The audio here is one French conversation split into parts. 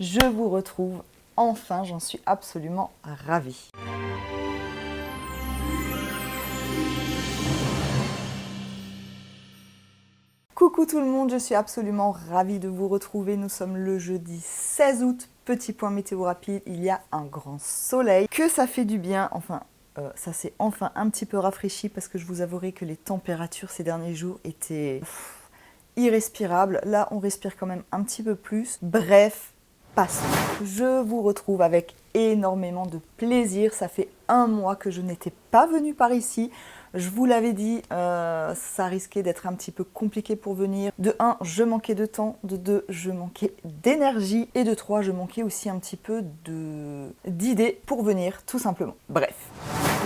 Je vous retrouve enfin, j'en suis absolument ravie. Coucou tout le monde, je suis absolument ravie de vous retrouver. Nous sommes le jeudi 16 août. Petit point météo rapide, il y a un grand soleil. Que ça fait du bien, ça s'est enfin un petit peu rafraîchi parce que je vous avouerai que les températures ces derniers jours étaient irrespirables. Là, on respire quand même un petit peu plus. Bref, passons. Je vous retrouve avec énormément de plaisir. Ça fait un mois que je n'étais pas venue par ici. Je vous l'avais dit, ça risquait d'être un petit peu compliqué pour venir. De 1, je manquais de temps. De 2, je manquais d'énergie. Et de 3, je manquais aussi un petit peu d'idées pour venir, tout simplement. Bref.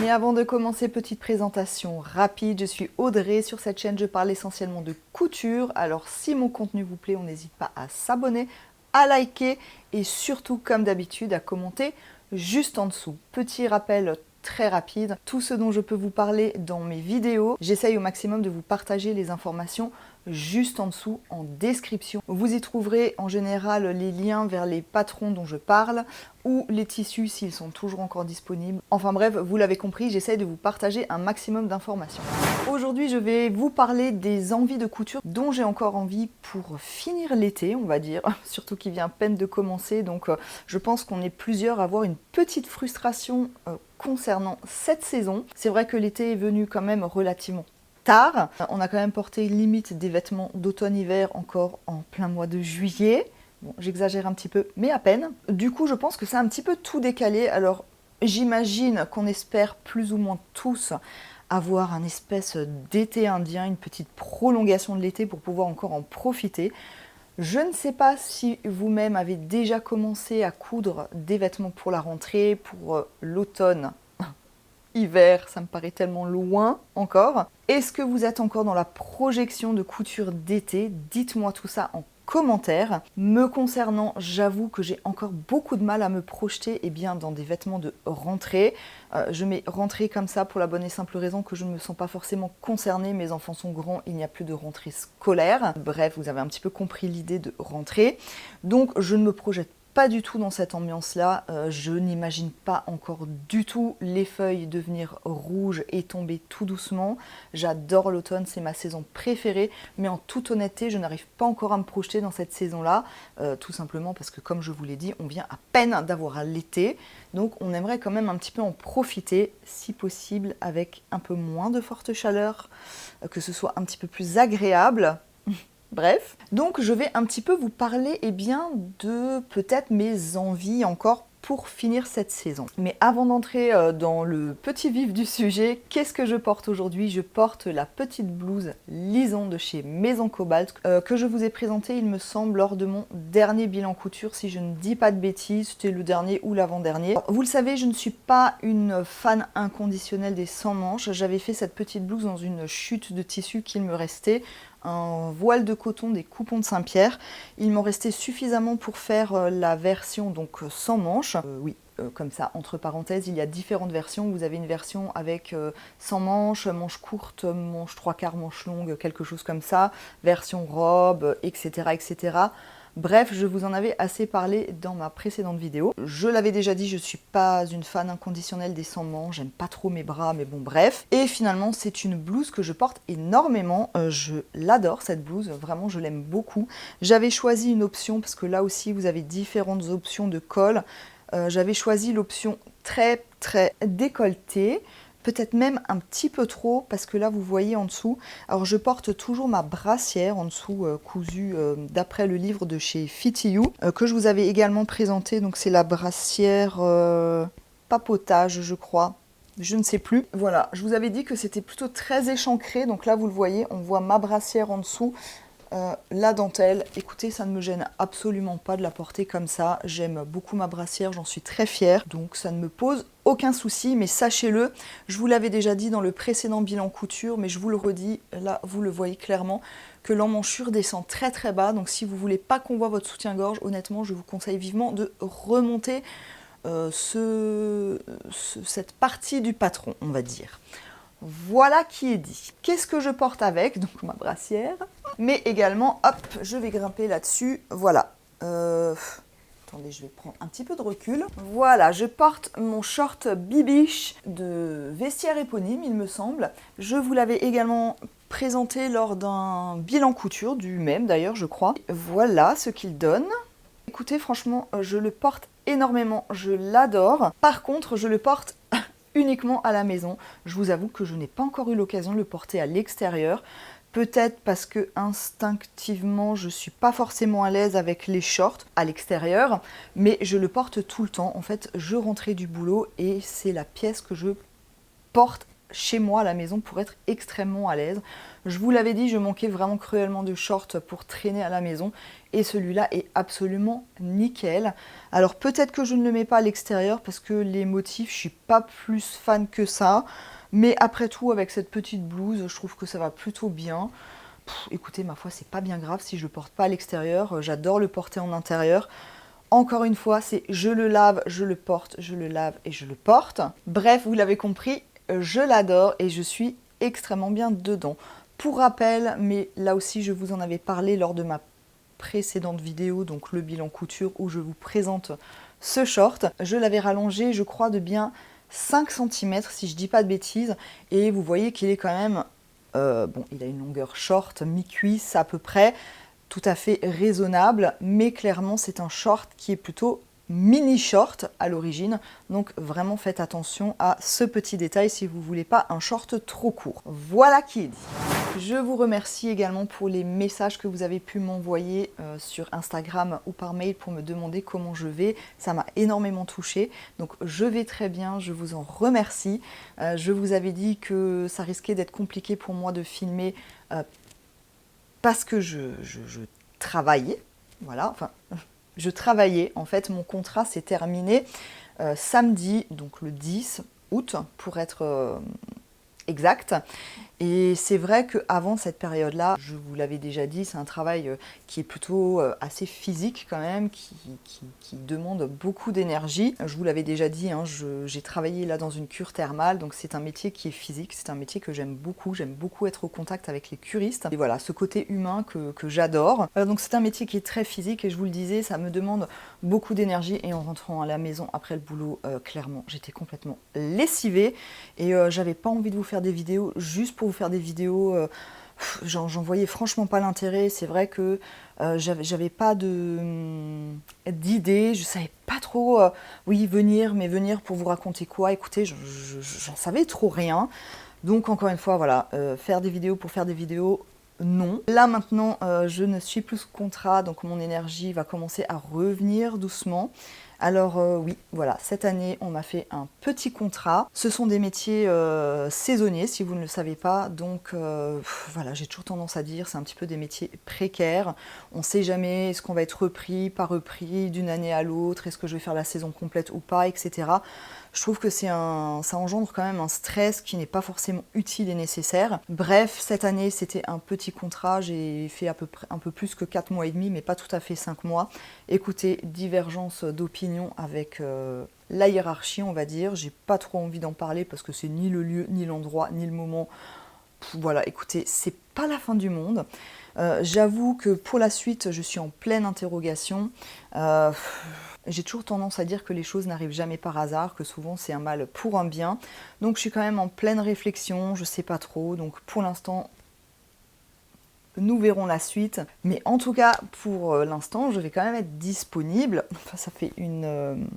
Mais avant de commencer, petite présentation rapide. Je suis Audrey. Sur cette chaîne, je parle essentiellement de couture. Alors, si mon contenu vous plaît, on n'hésite pas à s'abonner, à liker et surtout, comme d'habitude, à commenter juste en dessous. Petit rappel très rapide, tout ce dont je peux vous parler dans mes vidéos, j'essaye au maximum de vous partager les informations juste en dessous en description. Vous y trouverez en général les liens vers les patrons dont je parle ou les tissus s'ils sont toujours encore disponibles. Enfin bref, vous l'avez compris, j'essaye de vous partager un maximum d'informations. Aujourd'hui, je vais vous parler des envies de couture dont j'ai encore envie pour finir l'été, on va dire, surtout qu'il vient à peine de commencer, donc je pense qu'on est plusieurs à avoir une petite frustration concernant cette saison. C'est vrai que l'été est venu quand même relativement tard. On a quand même porté limite des vêtements d'automne-hiver encore en plein mois de juillet. Bon, j'exagère un petit peu, mais à peine. Du coup, je pense que c'est un petit peu tout décalé. Alors, j'imagine qu'on espère plus ou moins tous avoir un espèce d'été indien, une petite prolongation de l'été pour pouvoir encore en profiter. Je ne sais pas si vous-même avez déjà commencé à coudre des vêtements pour la rentrée, pour l'automne, hiver, ça me paraît tellement loin encore. Est-ce que vous êtes encore dans la projection de couture d'été? Dites-moi tout ça en commentaire. Me concernant, j'avoue que j'ai encore beaucoup de mal à me projeter dans des vêtements de rentrée. Je mets rentrée comme ça pour la bonne et simple raison que je ne me sens pas forcément concernée. Mes enfants sont grands, il n'y a plus de rentrée scolaire. Bref, vous avez un petit peu compris l'idée de rentrée. Donc je ne me projette pas du tout dans cette ambiance-là. Je n'imagine pas encore du tout les feuilles devenir rouges et tomber tout doucement. J'adore l'automne, c'est ma saison préférée, mais en toute honnêteté, je n'arrive pas encore à me projeter dans cette saison-là, tout simplement parce que, comme je vous l'ai dit, on vient à peine d'avoir l'été, donc on aimerait quand même un petit peu en profiter, si possible, avec un peu moins de forte chaleur, que ce soit un petit peu plus agréable. Bref, donc je vais un petit peu vous parler de peut-être mes envies encore pour finir cette saison. Mais avant d'entrer dans le petit vif du sujet, qu'est-ce que je porte aujourd'hui? Je porte la petite blouse Lison de chez Maison Cobalt que je vous ai présentée, il me semble, lors de mon dernier bilan couture, si je ne dis pas de bêtises, c'était le dernier ou l'avant-dernier. Vous le savez, je ne suis pas une fan inconditionnelle des sans manches. J'avais fait cette petite blouse dans une chute de tissu qu'il me restait, un voile de coton des Coupons de Saint-Pierre. Il m'en restait suffisamment pour faire la version donc sans manches. Comme ça, entre parenthèses, il y a différentes versions. Vous avez une version avec sans manches, manches courtes, manches 3/4, manches longues, quelque chose comme ça, version robe, etc., etc. Bref, je vous en avais assez parlé dans ma précédente vidéo. Je l'avais déjà dit, je ne suis pas une fan inconditionnelle des sans manches, j'aime pas trop mes bras, mais bon bref. Et finalement, c'est une blouse que je porte énormément, je l'adore cette blouse, vraiment je l'aime beaucoup. J'avais choisi une option, parce que là aussi vous avez différentes options de col. J'avais choisi l'option très décolletée, peut-être même un petit peu trop, parce que là vous voyez en dessous, alors je porte toujours ma brassière en dessous cousue d'après le livre de chez Fitty You, que je vous avais également présenté, donc c'est la brassière papotage je crois, je ne sais plus. Voilà, je vous avais dit que c'était plutôt très échancré, donc là vous le voyez, on voit ma brassière en dessous. La dentelle, écoutez, ça ne me gêne absolument pas de la porter comme ça. J'aime beaucoup ma brassière, j'en suis très fière, donc ça ne me pose aucun souci. Mais sachez-le, je vous l'avais déjà dit dans le précédent bilan couture, mais je vous le redis, là vous le voyez clairement, que l'emmanchure descend très bas. Donc si vous ne voulez pas qu'on voit votre soutien-gorge, honnêtement, je vous conseille vivement de remonter cette partie du patron, on va dire. Voilà qui est dit. Qu'est-ce que je porte avec? Donc ma brassière. Mais également, hop, je vais grimper là-dessus. Voilà. Attendez, je vais prendre un petit peu de recul. Voilà, je porte mon short Bibiche de Vestiaire Éponyme, il me semble. Je vous l'avais également présenté lors d'un bilan couture, du même d'ailleurs, je crois. Voilà ce qu'il donne. Écoutez, franchement, je le porte énormément, je l'adore. Par contre, je le porte uniquement à la maison. Je vous avoue que je n'ai pas encore eu l'occasion de le porter à l'extérieur. Peut-être parce que instinctivement, je ne suis pas forcément à l'aise avec les shorts à l'extérieur, mais je le porte tout le temps. En fait, je rentrais du boulot et c'est la pièce que je porte chez moi à la maison pour être extrêmement à l'aise. Je vous l'avais dit, je manquais vraiment cruellement de shorts pour traîner à la maison et celui-là est absolument nickel. Alors peut-être que je ne le mets pas à l'extérieur parce que les motifs, je ne suis pas plus fan que ça. Mais après tout, avec cette petite blouse, je trouve que ça va plutôt bien. Écoutez, ma foi, c'est pas bien grave si je le porte pas à l'extérieur. J'adore le porter en intérieur. Encore une fois, c'est je le lave, je le porte, je le lave et je le porte. Bref, vous l'avez compris, je l'adore et je suis extrêmement bien dedans. Pour rappel, mais là aussi je vous en avais parlé lors de ma précédente vidéo, donc le bilan couture où je vous présente ce short. Je l'avais rallongé, je crois, de bien 5 cm si je dis pas de bêtises, et vous voyez qu'il est quand même, bon, il a une longueur short, mi-cuisse à peu près, tout à fait raisonnable, mais clairement c'est un short qui est plutôt mini short à l'origine, donc vraiment faites attention à ce petit détail si vous voulez pas un short trop court. Voilà qui est dit. Je vous remercie également pour les messages que vous avez pu m'envoyer sur Instagram ou par mail pour me demander comment je vais. Ça m'a énormément touchée. Donc je vais très bien, je vous en remercie. Je vous avais dit que ça risquait d'être compliqué pour moi de filmer parce que je travaillais. Voilà, enfin, je travaillais. En fait, mon contrat s'est terminé samedi, donc le 10 août, pour être exact. Et c'est vrai qu'avant cette période-là, je vous l'avais déjà dit, c'est un travail qui est plutôt assez physique quand même, qui demande beaucoup d'énergie. Je vous l'avais déjà dit, hein, j'ai travaillé là dans une cure thermale, donc c'est un métier qui est physique, c'est un métier que j'aime beaucoup être au contact avec les curistes. Et voilà, ce côté humain que j'adore. Donc c'est un métier qui est très physique et je vous le disais, ça me demande beaucoup d'énergie et en rentrant à la maison après le boulot, clairement, j'étais complètement lessivée et j'avais pas envie de vous faire des vidéos juste pour vous faire des vidéos, j'en voyais franchement pas l'intérêt. C'est vrai que j'avais pas d'idée, je savais pas trop, oui, venir pour vous raconter quoi. Écoutez, j'en savais trop rien. Donc encore une fois, voilà, faire des vidéos pour faire des vidéos, non. Là maintenant, je ne suis plus sous contrat, donc mon énergie va commencer à revenir doucement. Alors oui, voilà, cette année, on m'a fait un petit contrat. Ce sont des métiers saisonniers, si vous ne le savez pas. Donc voilà, j'ai toujours tendance à dire, c'est un petit peu des métiers précaires. On ne sait jamais, est-ce qu'on va être repris, pas repris, d'une année à l'autre, est-ce que je vais faire la saison complète ou pas, etc. Je trouve que ça engendre quand même un stress qui n'est pas forcément utile et nécessaire. Bref, cette année, c'était un petit contrat. J'ai fait à peu près un peu plus que 4 mois et demi, mais pas tout à fait 5 mois. Écoutez, divergence d'opinion avec la hiérarchie, on va dire. J'ai pas trop envie d'en parler parce que c'est ni le lieu, ni l'endroit, ni le moment. Voilà, écoutez, c'est pas la fin du monde. J'avoue que pour la suite, je suis en pleine interrogation. J'ai toujours tendance à dire que les choses n'arrivent jamais par hasard, que souvent c'est un mal pour un bien. Donc je suis quand même en pleine réflexion, je sais pas trop. Donc pour l'instant, nous verrons la suite. Mais en tout cas, pour l'instant, je vais quand même être disponible. Enfin, ça fait une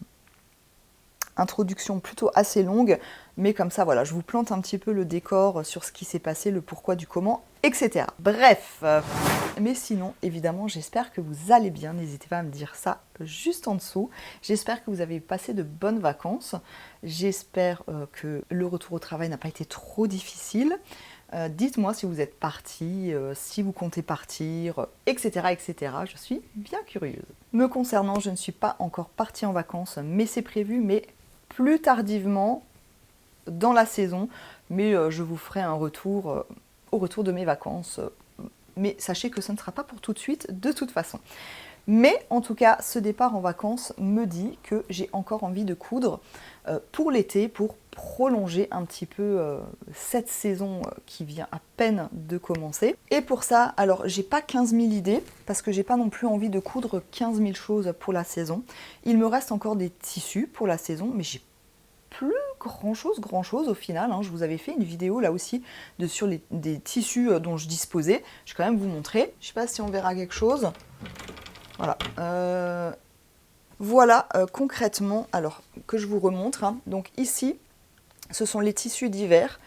introduction plutôt assez longue. Mais comme ça, voilà, je vous plante un petit peu le décor sur ce qui s'est passé, le pourquoi du comment, etc. Bref, mais sinon, évidemment, j'espère que vous allez bien. N'hésitez pas à me dire ça juste en dessous. J'espère que vous avez passé de bonnes vacances. J'espère que le retour au travail n'a pas été trop difficile. Dites-moi si vous êtes parti, si vous comptez partir, etc., etc. Je suis bien curieuse. Me concernant, je ne suis pas encore partie en vacances, mais c'est prévu, mais plus tardivement dans la saison. Mais je vous ferai un retour au retour de mes vacances. Mais sachez que ça ne sera pas pour tout de suite, de toute façon. Mais en tout cas, ce départ en vacances me dit que j'ai encore envie de coudre pour l'été, pour prolonger un petit peu cette saison qui vient à peine de commencer. Et pour ça, alors j'ai pas 15 000 idées, parce que j'ai pas non plus envie de coudre 15 000 choses pour la saison. Il me reste encore des tissus pour la saison, mais j'ai plus grand chose au final, hein. Je vous avais fait une vidéo là aussi sur des tissus dont je disposais. Je vais quand même vous montrer. Je sais pas si on verra quelque chose. Voilà. Voilà concrètement, alors que je vous remontre, hein. Donc ici, ce sont les tissus d'hiver.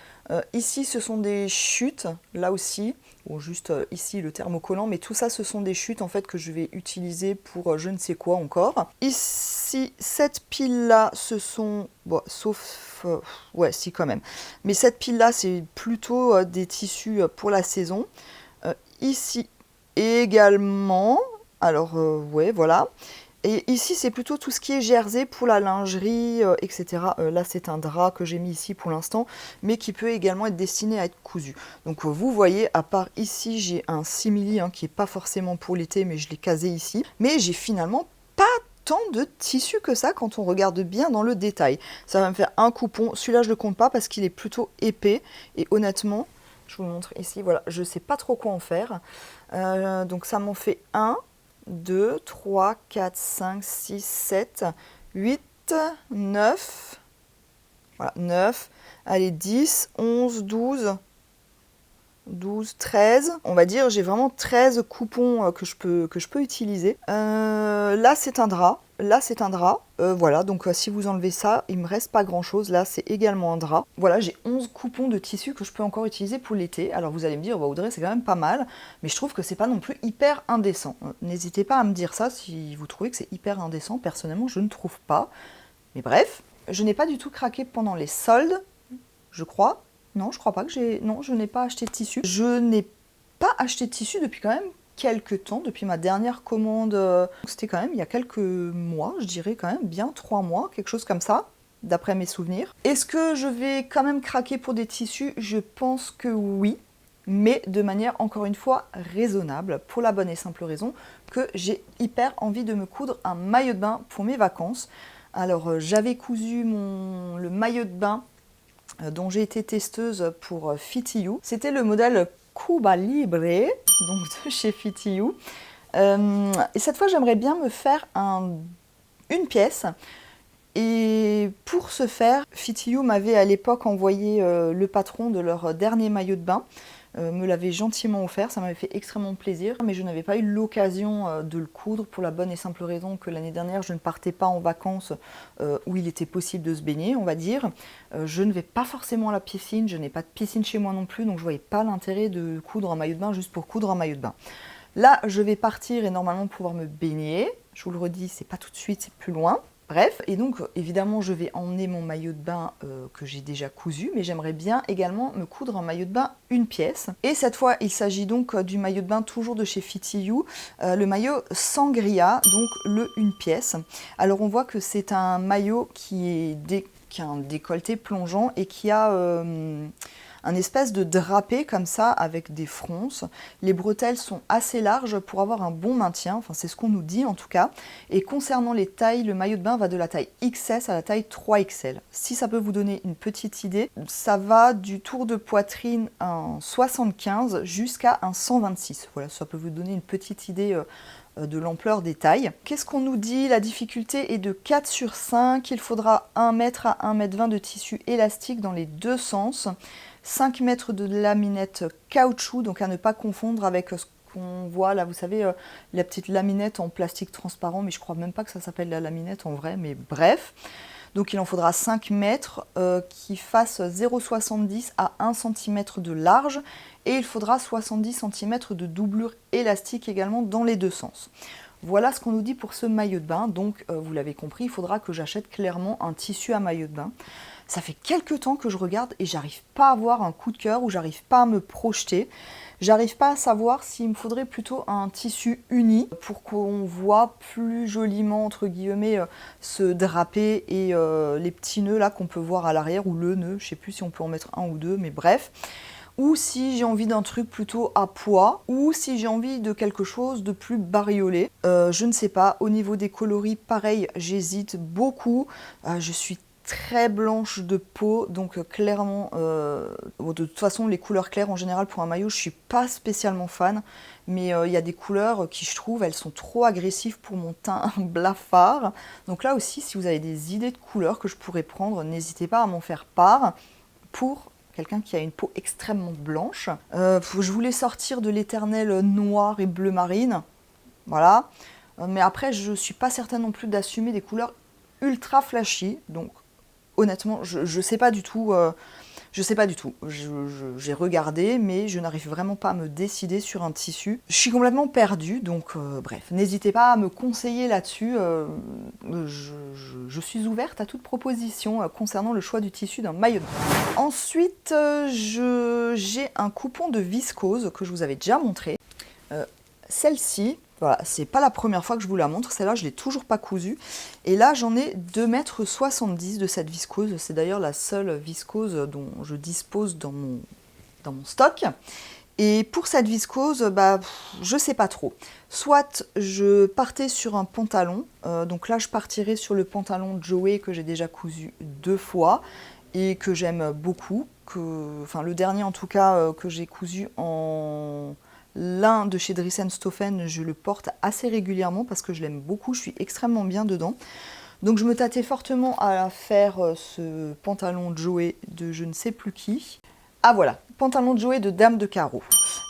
Ici, ce sont des chutes, là aussi, ou juste ici le thermocollant, mais tout ça, ce sont des chutes en fait que je vais utiliser pour je ne sais quoi encore. Ici, cette pile-là, ce sont, bon, sauf, ouais, si quand même, mais cette pile-là, c'est plutôt des tissus pour la saison. Ici également, alors ouais, voilà. Et ici, c'est plutôt tout ce qui est jersey pour la lingerie, etc. Là, c'est un drap que j'ai mis ici pour l'instant, mais qui peut également être destiné à être cousu. Donc, vous voyez, à part ici, j'ai un simili hein, qui n'est pas forcément pour l'été, mais je l'ai casé ici. Mais j'ai finalement pas tant de tissu que ça quand on regarde bien dans le détail. Ça va me faire un coupon. Celui-là, je ne le compte pas parce qu'il est plutôt épais. Et honnêtement, je vous le montre ici, voilà, je ne sais pas trop quoi en faire. Donc, ça m'en fait un. 2, 3, 4, 5, 6, 7, 8, 9, voilà, 9, allez, 10, 11, 12, 13, on va dire, j'ai vraiment 13 coupons que je peux utiliser. Là, c'est un drap. Là, c'est un drap. Voilà, donc si vous enlevez ça, il me reste pas grand-chose. Là, c'est également un drap. Voilà, j'ai 11 coupons de tissu que je peux encore utiliser pour l'été. Alors, vous allez me dire, bah, Audrey, c'est quand même pas mal, mais je trouve que c'est pas non plus hyper indécent. N'hésitez pas à me dire ça si vous trouvez que c'est hyper indécent. Personnellement, je ne trouve pas. Mais bref, je n'ai pas du tout craqué pendant les soldes, je crois. Non, je crois pas que j'ai... Non, je n'ai pas acheté de tissu. Je n'ai pas acheté de tissu depuis quand même quelques temps, depuis ma dernière commande. C'était quand même il y a quelques mois, je dirais quand même bien 3 mois, quelque chose comme ça, d'après mes souvenirs. Est-ce que je vais quand même craquer pour des tissus? Je pense que oui, mais de manière encore une fois raisonnable, pour la bonne et simple raison que j'ai hyper envie de me coudre un maillot de bain pour mes vacances. Alors j'avais cousu le maillot de bain dont j'ai été testeuse pour Fit-You. C'était le modèle Cuba Libre, donc de chez Fit-You. Et cette fois, j'aimerais bien me faire une pièce. Et pour ce faire, Fit-You m'avait à l'époque envoyé le patron de leur dernier maillot de bain. Me l'avait gentiment offert, ça m'avait fait extrêmement plaisir, mais je n'avais pas eu l'occasion de le coudre pour la bonne et simple raison que l'année dernière je ne partais pas en vacances où il était possible de se baigner, on va dire. Je ne vais pas forcément à la piscine, je n'ai pas de piscine chez moi non plus, donc je ne voyais pas l'intérêt de coudre un maillot de bain juste pour coudre un maillot de bain. Là, je vais partir et normalement pouvoir me baigner. Je vous le redis, c'est pas tout de suite, c'est plus loin. Bref, et donc évidemment je vais emmener mon maillot de bain que j'ai déjà cousu, mais j'aimerais bien également me coudre un maillot de bain une pièce. Et cette fois il s'agit donc du maillot de bain toujours de chez Fit-You, le maillot Sangria, donc le une pièce. Alors on voit que c'est un maillot qui a un décolleté plongeant et qui a un espèce de drapé comme ça avec des fronces. Les bretelles sont assez larges pour avoir un bon maintien, enfin c'est ce qu'on nous dit en tout cas. Et concernant les tailles, le maillot de bain va de la taille XS à la taille 3XL. Si ça peut vous donner une petite idée, ça va du tour de poitrine en 75 jusqu'à un 126. Voilà, ça peut vous donner une petite idée de l'ampleur des tailles. Qu'est-ce qu'on nous dit? La difficulté est de 4 sur 5. Il faudra 1 mètre à 1 mètre 20 de tissu élastique dans les deux sens. 5 mètres de laminette caoutchouc, donc à ne pas confondre avec ce qu'on voit là, vous savez, la petite laminette en plastique transparent, mais je crois même pas que ça s'appelle la laminette en vrai, mais bref. Donc il en faudra 5 mètres qui fassent 0,70 à 1 cm de large et il faudra 70 cm de doublure élastique également dans les deux sens. Voilà ce qu'on nous dit pour ce maillot de bain, donc vous l'avez compris, il faudra que j'achète clairement un tissu à maillot de bain. Ça fait quelques temps que je regarde et j'arrive pas à avoir un coup de cœur ou j'arrive pas à me projeter. J'arrive pas à savoir s'il me faudrait plutôt un tissu uni pour qu'on voit plus joliment, entre guillemets, ce drapé et les petits nœuds là qu'on peut voir à l'arrière ou le nœud, je sais plus si on peut en mettre un ou deux, mais bref. ou si j'ai envie d'un truc plutôt à pois, ou si j'ai envie de quelque chose de plus bariolé. Je ne sais pas, au niveau des coloris, pareil, j'hésite beaucoup. Je suis très blanche de peau, donc clairement, de toute façon les couleurs claires en général pour un maillot je suis pas spécialement fan, mais il y a des couleurs qui je trouve elles sont trop agressives pour mon teint blafard, donc là aussi si vous avez des idées de couleurs que je pourrais prendre, n'hésitez pas à m'en faire part pour quelqu'un qui a une peau extrêmement blanche. Je voulais sortir de l'éternel noir et bleu marine, voilà, mais après je suis pas certaine non plus d'assumer des couleurs ultra flashy, donc honnêtement, je sais pas du tout. Je sais pas du tout. J'ai regardé, mais je n'arrive vraiment pas à me décider sur un tissu. Je suis complètement perdue, donc bref. N'hésitez pas à me conseiller là-dessus. Je suis ouverte à toute proposition concernant le choix du tissu d'un maillot de bain. Ensuite, j'ai un coupon de viscose que je vous avais déjà montré. Celle-ci, voilà, c'est pas la première fois que je vous la montre, celle-là je l'ai toujours pas cousue. Et là j'en ai 2,70 m de cette viscose, c'est d'ailleurs la seule viscose dont je dispose dans mon stock. Et pour cette viscose, bah, je sais pas trop. Soit je partais sur un pantalon, donc là je partirais sur le pantalon Joey que j'ai déjà cousu 2 fois et que j'aime beaucoup, enfin le dernier en tout cas que j'ai cousu en... L'un de chez Dries & Stoffen, je le porte assez régulièrement parce que je l'aime beaucoup, je suis extrêmement bien dedans. Donc je me tâtais fortement à faire ce pantalon Joey de je ne sais plus qui. Ah voilà, pantalon Joey de Dame de Carreau.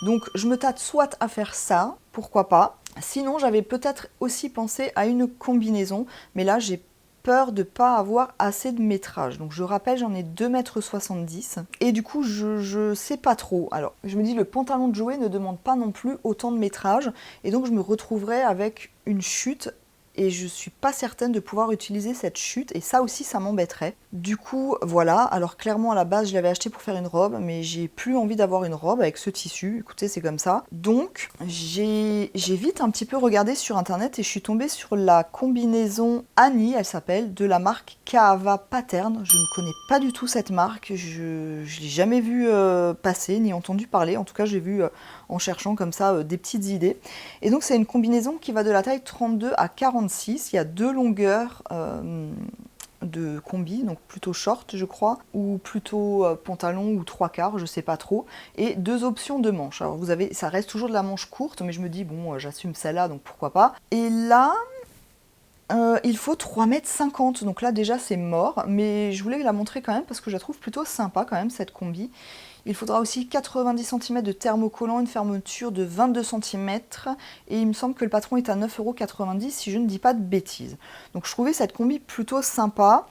Donc je me tâte soit à faire ça, pourquoi pas. Sinon j'avais peut-être aussi pensé à une combinaison, mais là j'ai peur de ne pas avoir assez de métrage. Donc je rappelle, j'en ai 2,70 m. Et du coup, je sais pas trop. Alors, je me dis, le pantalon de Joey ne demande pas non plus autant de métrage. Et donc, je me retrouverai avec une chute. Et je suis pas certaine de pouvoir utiliser cette chute. Et ça aussi, ça m'embêterait. Du coup, voilà. Alors, clairement, à la base, je l'avais acheté pour faire une robe. Mais j'ai plus envie d'avoir une robe avec ce tissu. Écoutez, c'est comme ça. Donc, j'ai vite un petit peu regardé sur Internet. Et je suis tombée sur la combinaison Annie, elle s'appelle, de la marque Kaava Pattern. Je ne connais pas du tout cette marque. Je ne l'ai jamais vue passer, ni entendu parler. En tout cas, j'ai vu en cherchant comme ça des petites idées. Et donc, c'est une combinaison qui va de la taille 32 à 46. Il y a 2 longueurs de combi, donc plutôt short je crois, ou plutôt pantalon ou 3/4, je sais pas trop, et 2 options de manches. Alors vous avez, ça reste toujours de la manche courte, mais je me dis bon, j'assume celle-là, donc pourquoi pas. Et là, il faut 3,50 m, donc là déjà c'est mort, mais je voulais la montrer quand même parce que je la trouve plutôt sympa quand même cette combi. Il faudra aussi 90 cm de thermocollant, une fermeture de 22 cm, et il me semble que le patron est à 9,90 € si je ne dis pas de bêtises. Donc je trouvais cette combi plutôt sympa,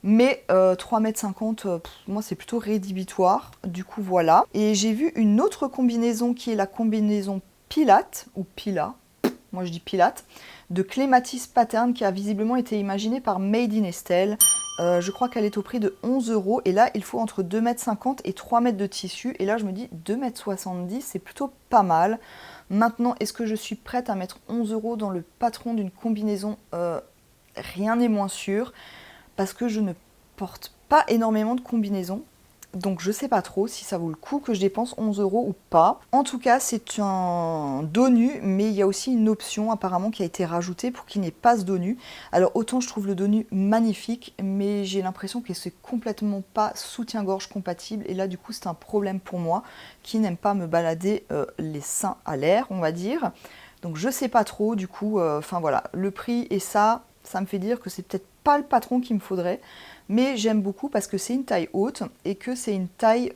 mais 3,50 m, moi c'est plutôt rédhibitoire, du coup voilà. Et j'ai vu une autre combinaison qui est la combinaison Pilate, ou Pila, moi je dis Pilate, de Clématis Pattern qui a visiblement été imaginée par Made in Estelle. Je crois qu'elle est au prix de 11 € et là il faut entre 2,50 m et 3 m de tissu et là je me dis 2,70 m c'est plutôt pas mal. Maintenant est-ce que je suis prête à mettre 11 € dans le patron d'une combinaison? Rien n'est moins sûr parce que je ne porte pas énormément de combinaisons. Donc je sais pas trop si ça vaut le coup que je dépense 11 € ou pas. En tout cas c'est un dos nu, mais il y a aussi une option apparemment qui a été rajoutée pour qu'il n'y ait pas ce dos nu. Alors autant je trouve le dos nu magnifique, mais j'ai l'impression que c'est complètement pas soutien-gorge compatible. Et là du coup c'est un problème pour moi qui n'aime pas me balader les seins à l'air, on va dire. Donc je sais pas trop du coup, enfin voilà, le prix et ça me fait dire que c'est peut-être pas le patron qu'il me faudrait. Mais j'aime beaucoup parce que c'est une taille haute et que c'est une taille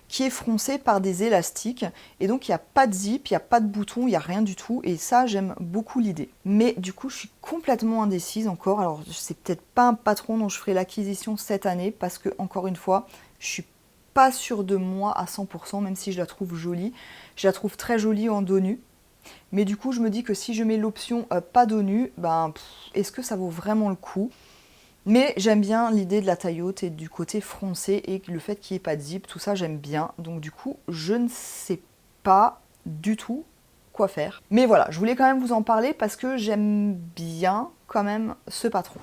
qui est froncée par des élastiques. Et donc il n'y a pas de zip, il n'y a pas de bouton, il n'y a rien du tout. Et ça, j'aime beaucoup l'idée. Mais du coup, je suis complètement indécise encore. Alors, c'est peut-être pas un patron dont je ferai l'acquisition cette année parce que, encore une fois, je suis pas sûre de moi à 100%, même si je la trouve jolie. Je la trouve très jolie en dos nu. Mais du coup, je me dis que si je mets l'option pas dos nu, ben, est-ce que ça vaut vraiment le coup ? Mais j'aime bien l'idée de la taille haute et du côté froncé et le fait qu'il n'y ait pas de zip, tout ça j'aime bien. Donc du coup, je ne sais pas du tout quoi faire. Mais voilà, je voulais quand même vous en parler parce que j'aime bien quand même ce patron.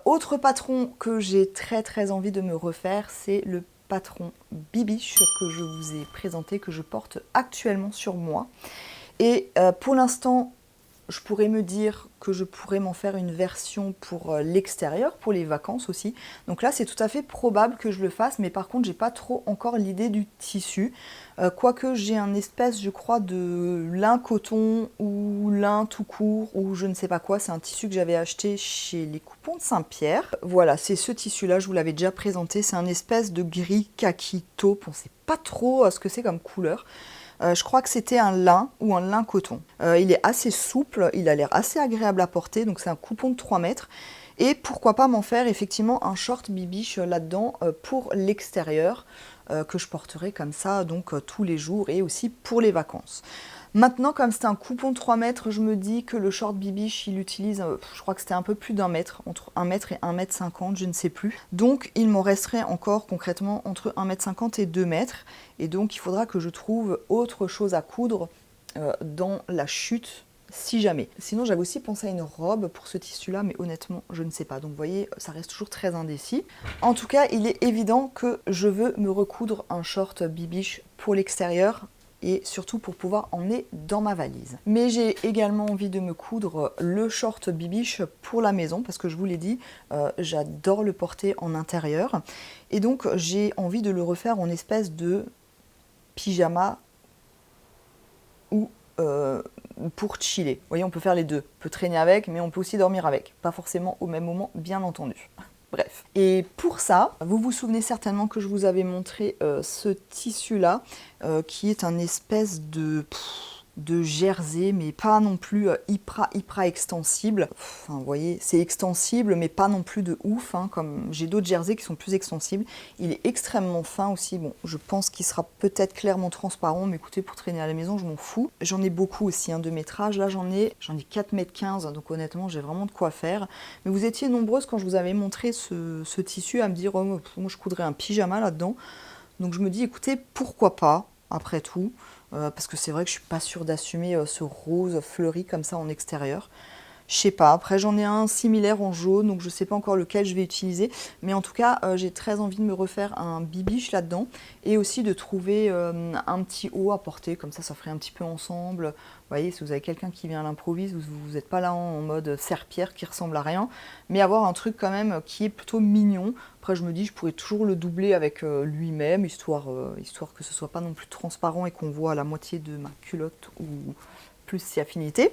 Autre patron que j'ai très envie de me refaire, c'est le Patron Bibiche que je vous ai présenté, que je porte actuellement sur moi. Et pour l'instant, je pourrais me dire que je pourrais m'en faire une version pour l'extérieur, pour les vacances aussi. Donc là, c'est tout à fait probable que je le fasse, mais par contre, j'ai pas trop encore l'idée du tissu. Quoique j'ai un espèce, je crois, de lin coton ou lin tout court ou je ne sais pas quoi. C'est un tissu que j'avais acheté chez les Coupons de Saint-Pierre. Voilà, c'est ce tissu-là, je vous l'avais déjà présenté. C'est un espèce de gris kaki taupe. On ne sait pas trop ce que c'est comme couleur. Je crois que c'était un lin ou un lin coton. Il est assez souple, il a l'air assez agréable à porter, donc c'est un coupon de 3 mètres. Et pourquoi pas m'en faire effectivement un short Bibiche là-dedans pour l'extérieur, que je porterai comme ça donc tous les jours et aussi pour les vacances. Maintenant, comme c'est un coupon de 3 mètres, je me dis que le short Bibiche, il utilise, je crois que c'était un peu plus d'1 mètre, entre 1 mètre et 1 mètre 50, je ne sais plus. Donc, il m'en resterait encore concrètement entre 1 mètre 50 et 2 mètres. Et donc, il faudra que je trouve autre chose à coudre dans la chute, si jamais. Sinon, j'avais aussi pensé à une robe pour ce tissu-là, mais honnêtement, je ne sais pas. Donc, vous voyez, ça reste toujours très indécis. En tout cas, il est évident que je veux me recoudre un short Bibiche pour l'extérieur, et surtout pour pouvoir emmener dans ma valise. Mais j'ai également envie de me coudre le short Bibiche pour la maison, parce que je vous l'ai dit, j'adore le porter en intérieur. Et donc j'ai envie de le refaire en espèce de pyjama ou pour chiller. Vous voyez, on peut faire les deux. On peut traîner avec, mais on peut aussi dormir avec. Pas forcément au même moment, bien entendu. Bref. Et pour ça, vous vous souvenez certainement que je vous avais montré ce tissu-là, qui est un espèce de jersey, mais pas non plus hyper extensible. Enfin, vous voyez, c'est extensible, mais pas non plus de ouf, hein, comme j'ai d'autres jerseys qui sont plus extensibles. Il est extrêmement fin aussi. Bon, je pense qu'il sera peut-être clairement transparent, mais écoutez, pour traîner à la maison, je m'en fous. J'en ai beaucoup aussi, hein, de métrage. Là, j'en ai 4,15 m, donc honnêtement, j'ai vraiment de quoi faire. Mais vous étiez nombreuses quand je vous avais montré ce tissu à me dire, oh, moi, je coudrais un pyjama là-dedans. Donc je me dis, écoutez, pourquoi pas, après tout, parce que c'est vrai que je suis pas sûre d'assumer ce rose fleuri comme ça en extérieur. Je sais pas, après j'en ai un similaire en jaune, donc je sais pas encore lequel je vais utiliser, mais en tout cas j'ai très envie de me refaire un Bibiche là-dedans, et aussi de trouver un petit haut à porter, comme ça ferait un petit peu ensemble. Vous voyez, si vous avez quelqu'un qui vient à l'improviste, vous n'êtes pas là en mode serpillère qui ressemble à rien, mais avoir un truc quand même qui est plutôt mignon. Après je me dis, je pourrais toujours le doubler avec lui-même, histoire que ce soit pas non plus transparent et qu'on voit la moitié de ma culotte ou plus si affinité.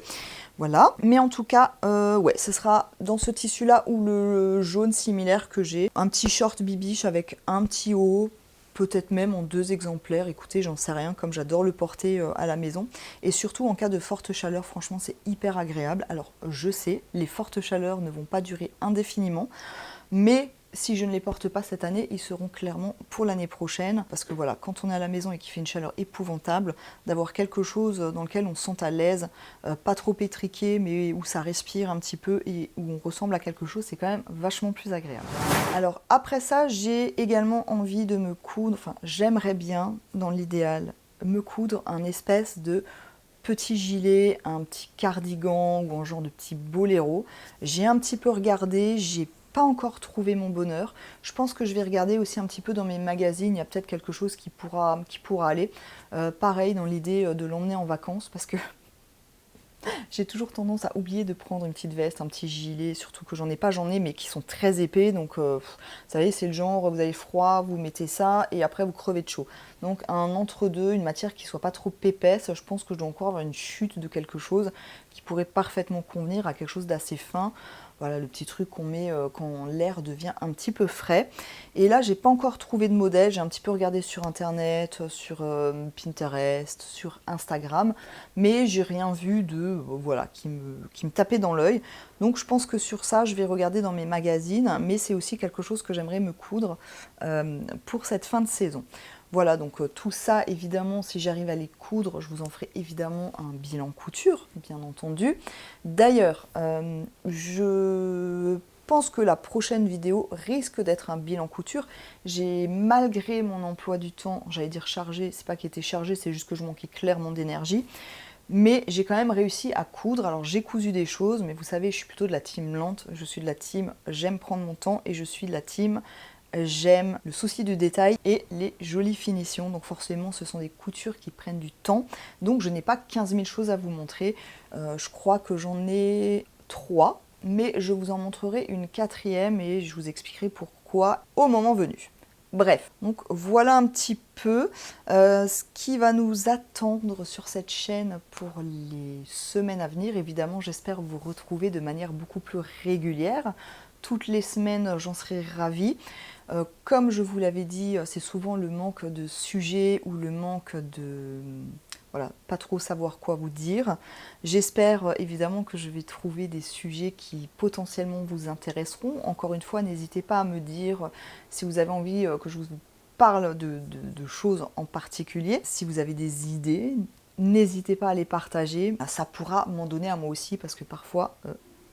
Voilà, mais en tout cas, ouais, ce sera dans ce tissu-là ou le jaune similaire que j'ai. Un petit short Bibiche avec un petit haut, peut-être même en 2 exemplaires. Écoutez, j'en sais rien, comme j'adore le porter à la maison. Et surtout, en cas de forte chaleur, franchement, c'est hyper agréable. Alors, je sais, les fortes chaleurs ne vont pas durer indéfiniment, mais si je ne les porte pas cette année, ils seront clairement pour l'année prochaine. Parce que voilà, quand on est à la maison et qu'il fait une chaleur épouvantable, d'avoir quelque chose dans lequel on se sent à l'aise, pas trop étriqué, mais où ça respire un petit peu et où on ressemble à quelque chose, c'est quand même vachement plus agréable. Alors après ça, j'ai également envie de me coudre, enfin j'aimerais bien, dans l'idéal, me coudre un espèce de petit gilet, un petit cardigan ou un genre de petit boléro. J'ai un petit peu regardé, j'ai pas encore trouvé mon bonheur. Je pense que je vais regarder aussi un petit peu dans mes magazines, il y a peut-être quelque chose qui pourra aller. Pareil, dans l'idée de l'emmener en vacances, parce que j'ai toujours tendance à oublier de prendre une petite veste, un petit gilet, surtout que j'en ai, mais qui sont très épais. Donc, vous savez, c'est le genre, vous avez froid, vous mettez ça, et après vous crevez de chaud. Donc, un entre-deux, une matière qui soit pas trop épaisse. Je pense que je dois encore avoir une chute de quelque chose qui pourrait parfaitement convenir à quelque chose d'assez fin. Voilà, le petit truc qu'on met quand l'air devient un petit peu frais. Et là, j'ai pas encore trouvé de modèle. J'ai un petit peu regardé sur Internet, sur Pinterest, sur Instagram. Mais j'ai rien vu de voilà, qui me tapait dans l'œil. Donc, je pense que sur ça, je vais regarder dans mes magazines. Mais c'est aussi quelque chose que j'aimerais me coudre pour cette fin de saison. Voilà, donc tout ça, évidemment, si j'arrive à les coudre, je vous en ferai évidemment un bilan couture, bien entendu. D'ailleurs, je pense que la prochaine vidéo risque d'être un bilan couture. J'ai, malgré mon emploi du temps, j'allais dire chargé, c'est pas qu'il était chargé, c'est juste que je manquais clairement d'énergie. Mais j'ai quand même réussi à coudre. Alors j'ai cousu des choses, mais vous savez, je suis plutôt de la team lente. Je suis de la team j'aime prendre mon temps et je suis de la team j'aime le souci du détail et les jolies finitions. Donc forcément, ce sont des coutures qui prennent du temps. Donc je n'ai pas 15 000 choses à vous montrer. Je crois que j'en ai 3, mais je vous en montrerai une 4e et je vous expliquerai pourquoi au moment venu. Bref, donc voilà un petit peu ce qui va nous attendre sur cette chaîne pour les semaines à venir. Évidemment, j'espère vous retrouver de manière beaucoup plus régulière. Toutes les semaines, j'en serai ravie. Comme je vous l'avais dit, c'est souvent le manque de sujets ou le manque de... Voilà, pas trop savoir quoi vous dire. J'espère évidemment que je vais trouver des sujets qui potentiellement vous intéresseront. Encore une fois, n'hésitez pas à me dire si vous avez envie que je vous parle de choses en particulier. Si vous avez des idées, n'hésitez pas à les partager. Ça pourra m'en donner à moi aussi parce que parfois...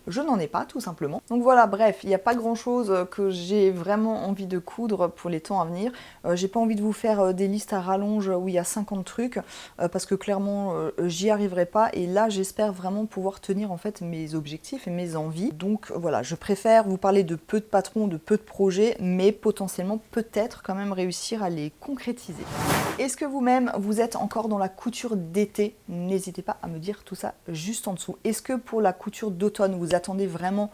je n'en ai pas, tout simplement. Donc voilà, bref, il n'y a pas grand-chose que j'ai vraiment envie de coudre pour les temps à venir. J'ai pas envie de vous faire des listes à rallonge où il y a 50 trucs, parce que clairement, j'y arriverai pas. Et là, j'espère vraiment pouvoir tenir en fait mes objectifs et mes envies. Donc voilà, je préfère vous parler de peu de patrons, de peu de projets, mais potentiellement peut-être quand même réussir à les concrétiser. Est-ce que vous-même, vous êtes encore dans la couture d'été? N'hésitez pas à me dire tout ça juste en dessous. Est-ce que pour la couture d'automne, vous attendez vraiment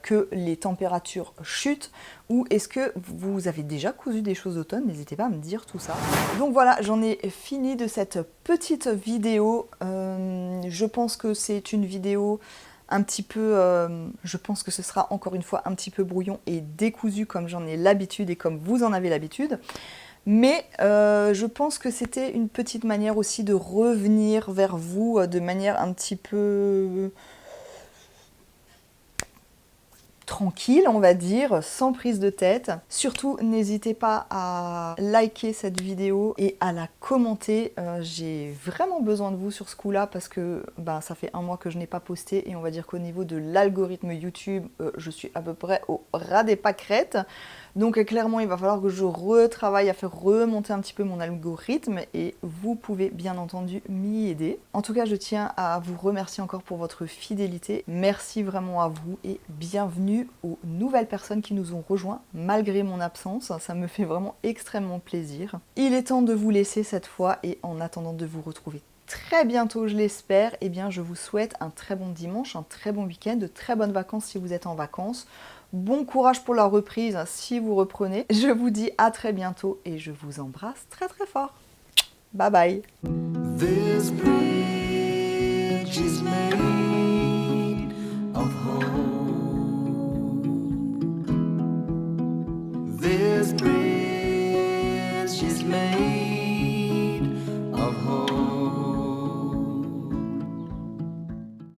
que les températures chutent, ou est-ce que vous avez déjà cousu des choses d'automne? N'hésitez pas à me dire tout ça. Donc voilà, j'en ai fini de cette petite vidéo. Je pense que c'est une vidéo un petit peu, je pense que ce sera encore une fois un petit peu brouillon et décousu comme j'en ai l'habitude et comme vous en avez l'habitude. Mais je pense que c'était une petite manière aussi de revenir vers vous de manière un petit peu tranquille, on va dire, sans prise de tête. Surtout, n'hésitez pas à liker cette vidéo et à la commenter. J'ai vraiment besoin de vous sur ce coup-là parce que ça fait un mois que je n'ai pas posté et on va dire qu'au niveau de l'algorithme YouTube, je suis à peu près au ras des pâquerettes. Donc clairement, il va falloir que je retravaille à faire remonter un petit peu mon algorithme et vous pouvez bien entendu m'y aider. En tout cas, je tiens à vous remercier encore pour votre fidélité. Merci vraiment à vous et bienvenue aux nouvelles personnes qui nous ont rejoints malgré mon absence. Ça me fait vraiment extrêmement plaisir. Il est temps de vous laisser cette fois et en attendant de vous retrouver très bientôt, je l'espère, eh bien je vous souhaite un très bon dimanche, un très bon week-end, de très bonnes vacances si vous êtes en vacances. Bon courage pour la reprise si vous reprenez. Je vous dis à très bientôt et je vous embrasse très très fort. Bye bye. This bridge is made of hope. This bridge is made